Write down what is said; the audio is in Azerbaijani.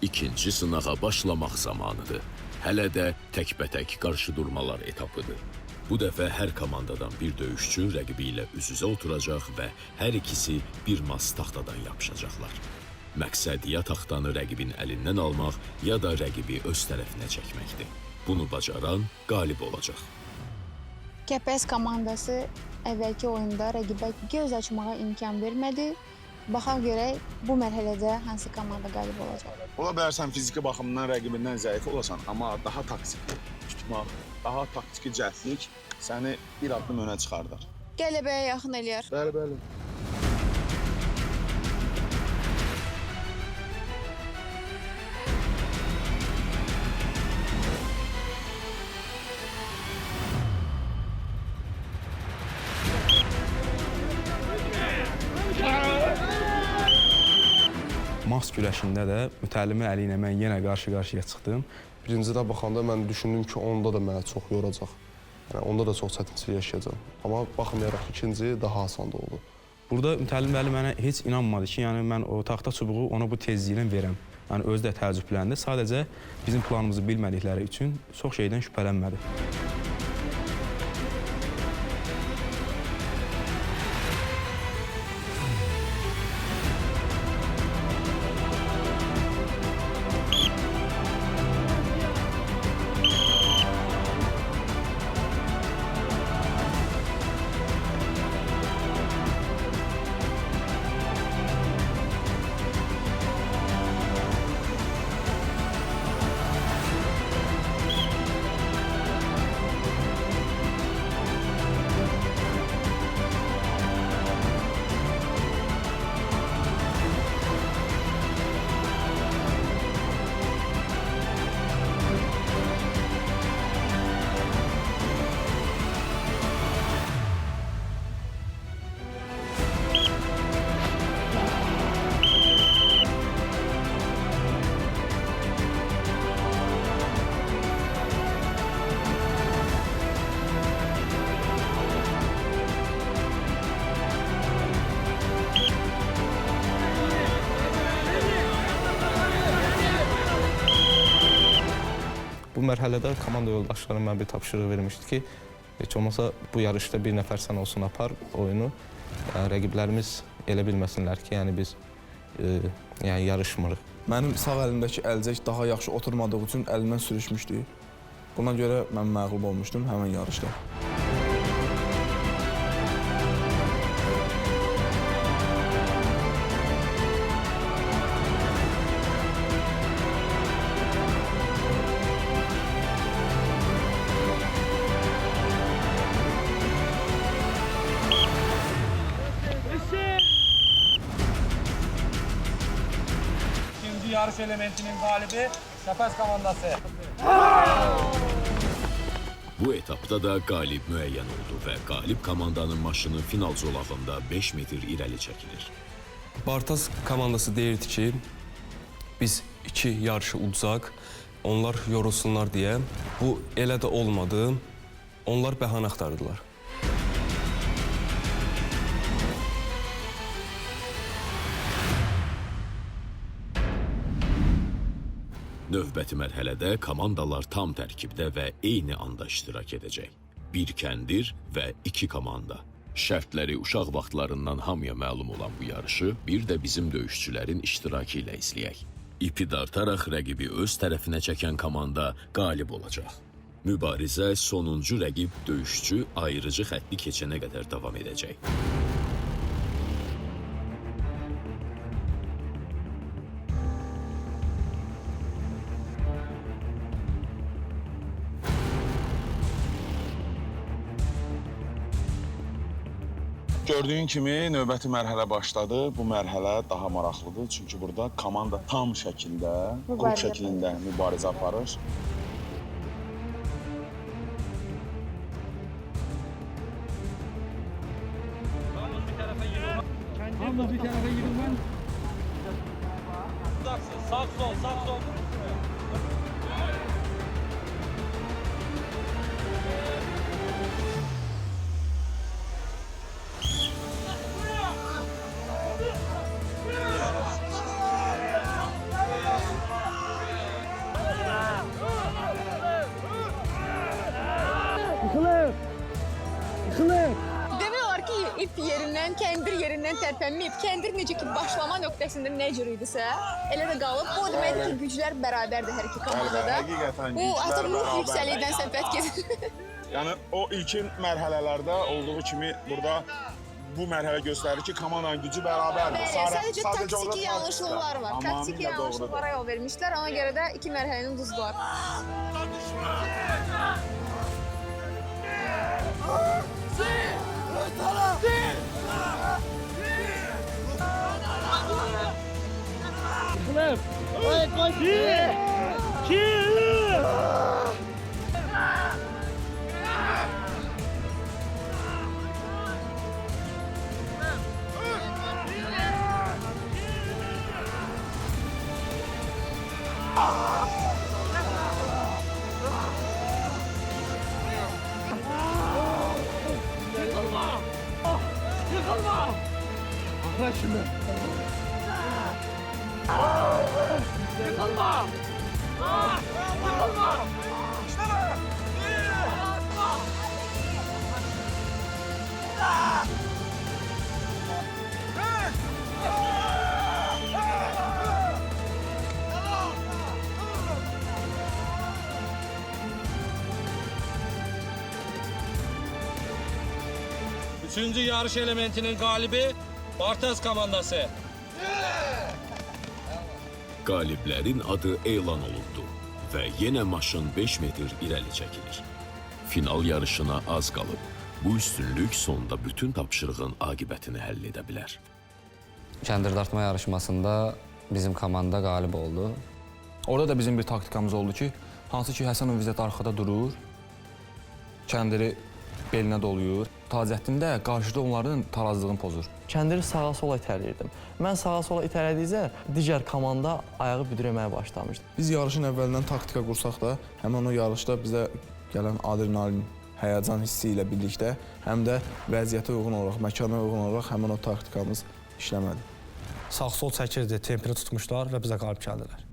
İkinci sınağa başlamaq zamanıdır. Hələ də təkbətək qarşıdurmalar etapıdır. Bu dəfə hər komandadan bir döyüşçü rəqibi ilə üz-üzə oturacaq və hər ikisi bir mas taxtadan yapışacaqlar. Məqsəd ya taxtanı rəqibin əlindən almaq, ya da rəqibi öz tərəfinə çəkməkdir. Bunu bacaran qalib olacaq. Kəpəz komandası əvvəlki oyunda rəqibə göz açmağa imkan vermədi. Baxaq görək, bu mərhələdə hansı komanda qalib olacaq? Ola bilərsən fiziki baxımdan rəqibindən zəif olasan, amma daha taktiki tutmaq, daha taktiki cəhdlik səni bir addım önə çıxardar. Qələbəyə yaxın eləyər. Bəli. Mas güləşində də mütəllimi əli ilə mən yenə qarşı-qarşıya çıxdım. Birincidə baxanda mən düşündüm ki, onda da mənə çox yoracaq. Yəni, onda da çox çətinlik yaşayacağam. Amma baxmayaraq ikinci daha asan da oldu. Burada mütəllim əli mənə heç inanmadı ki, yəni mən o taxta çubuğu ona bu tezliklə verəm. Yəni özü də təəccübləndi. Sadəcə bizim planımızı bilmədikləri üçün çox şeydən şübhələnmədi. Bu mərhələdə komanda yoldaşlarım mənə bir tapşırıq vermişdi ki, heç olmasa bu yarışda bir nəfər sən olsun apar oyunu. Rəqiblərimiz elə bilməsinlər ki, yəni biz yarışmırıq. Mənim sağ əlimdəki əlcək daha yaxşı oturmadığı üçün əlimdən sürüşmüşdü. Buna görə mən məğlub olmuşdum həmin yarışda. Yarış elementinin galibi Kəpəz komandası. Bu etapda da qalib müəyyən oldu və qalib komandanın maşını final zolağında 5 metr irəli çəkilir. Bartas komandası deyirdi ki, biz 2 yarışı uduzaq, onlar yorulsunlar deyə. Bu elə də olmadı, onlar bəhanə axtardılar. Növbəti mərhələdə komandalar tam tərkibdə və eyni anda iştirak edəcək. Bir kəndir və 2 komanda. Şərtləri uşaq vaxtlarından hamıya məlum olan bu yarışı bir də bizim döyüşçülərin iştirakı ilə izləyək. İpi dartaraq rəqibi öz tərəfinə çəkən komanda qalib olacaq. Mübarizə sonuncu rəqib döyüşçü ayrıcı xətti keçənə qədər davam edəcək. Gördüyün kimi növbəti mərhələ başladı. Bu mərhələ daha maraqlıdır. Çünki burada komanda tam şəkildə, qrup şəklində mübarizə aparır. Hamı bir tarafa yürümen. Sağ sol, sağ sol. kəndir yerindən tərpənməyib. Kəndir necə ki başlama nöqtəsində nə cür idisə, elə də qalıb. Bu o deməkdir ki, güclər bərabərdir hər iki komandada. Həqiqətən Bu güclər artıq ruh bərabərdir. yüksəklikdən söhbət gedir. Yəni o ilkin mərhələlərdə olduğu kimi burada bu mərhələ göstərir ki, komandanın gücü bərabərdir. Bəli, sadəcə orada taktiki yanlışlıqlar var. Tamamilə Taktiki doğrudur. yanlışlıqlara yol vermişlər. Ona görə də iki mərhələni uduzdular. Üçüncü yarış elementinin galibi Bartas komandası. Qaliblərin adı elan olundu və yenə maşın 5 metr irəli çəkilir. Final yarışına az qalıb. Bu üstünlük sonda bütün tapşırığın aqibətini həll edə bilər. Kəndir dartma yarışmasında bizim komanda qalib oldu. Orada da bizim bir taktikamız oldu ki, hansı ki Həsənov vizet arxada durur, kəndiri belinə doluyur. Tacəddin də qarşıda onların tarazlığını pozur. Kəndiri sağa-sola itələyirdim. Mən sağa-sola itələdikcə digər komanda ayağı büdrəməyə başlamışdı. Biz yarışın əvvəlindən taktika qursaq da, həmin o yarışda bizə gələn adrenalin, həyəcan hissi ilə birlikdə həm də vəziyyətə uyğun olaraq, məkana uyğun olaraq həmin o taktikamız işləmədi. Sağ-sol çəkirdi, temperi tutmuşlar və bizə qalib gəldilər.